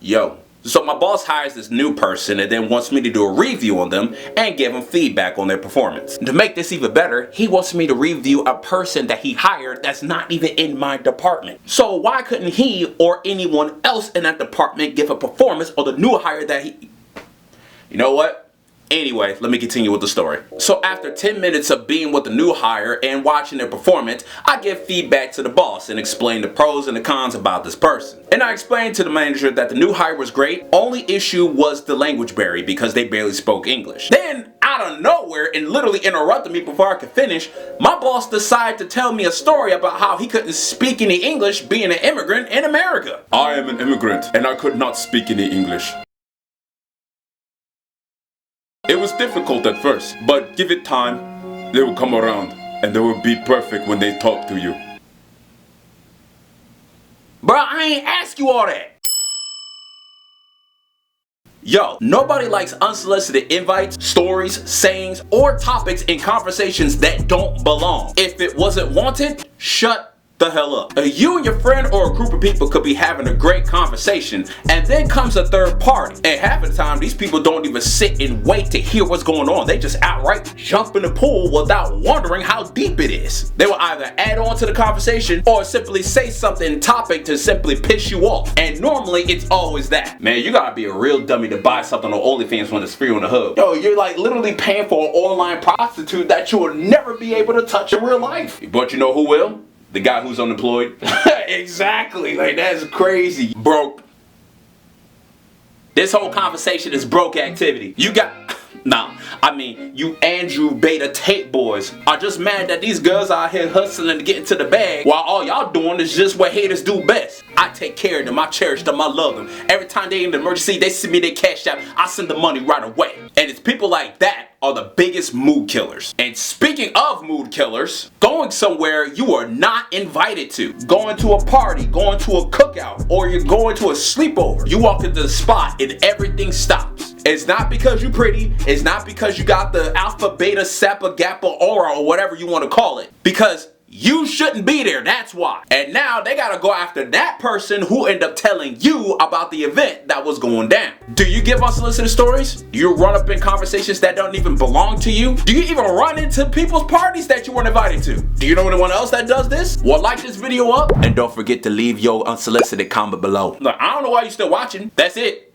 Yo. So my boss hires this new person and then wants me to do a review on them and give them feedback on their performance. To make this even better, he wants me to review a person that he hired that's not even in my department. So why couldn't he or anyone else in that department give a performance on the new hire that he... You know what? Anyway, let me continue with the story. So after 10 minutes of being with the new hire and watching their performance, I give feedback to the boss and explain the pros and the cons about this person. And I explained to the manager that the new hire was great, only issue was the language barrier because they barely spoke English. Then, out of nowhere and literally interrupted me before I could finish, my boss decided to tell me a story about how he couldn't speak any English being an immigrant in America. I am an immigrant and I could not speak any English. It was difficult at first, but give it time, they will come around and they will be perfect when they talk to you. Bruh, I ain't ask you all that. Yo, nobody likes unsolicited invites, stories, sayings, or topics in conversations that don't belong. If it wasn't wanted, shut the hell up. You and your friend or a group of people could be having a great conversation and then comes a third party. And half the time these people don't even sit and wait to hear what's going on. They just outright jump in the pool without wondering how deep it is. They will either add on to the conversation or simply say something topic to simply piss you off. And normally it's always that. Man, you gotta be a real dummy to buy something on OnlyFans when it's free on the hub. Yo, you're like literally paying for an online prostitute that you will never be able to touch in real life. But you know who will? The guy who's unemployed. Exactly, like that's crazy. Broke. This whole conversation is broke activity. You got, you Andrew Beta tape boys are just mad that these girls out here hustling to get into the bag while all y'all doing is just what haters do best. I take care of them, I cherish them, I love them. Every time they in the emergency, they send me their cash out, I send the money right away. And it's people like that are the biggest mood killers. And speaking of mood killers, going somewhere you are not invited to. Going to a party, going to a cookout, or you're going to a sleepover. You walk into the spot and everything stops. It's not because you're pretty, it's not because you got the alpha, beta, sappa, gappa, aura, or whatever you want to call it. Because you shouldn't be there, that's why. And now they gotta go after that person who ended up telling you about the event that was going down. Do you give unsolicited stories? Do you run up in conversations that don't even belong to you? Do you even run into people's parties that you weren't invited to? Do you know anyone else that does this? Well, like this video up and don't forget to leave your unsolicited comment below. Look, I don't know why you're still watching. That's it.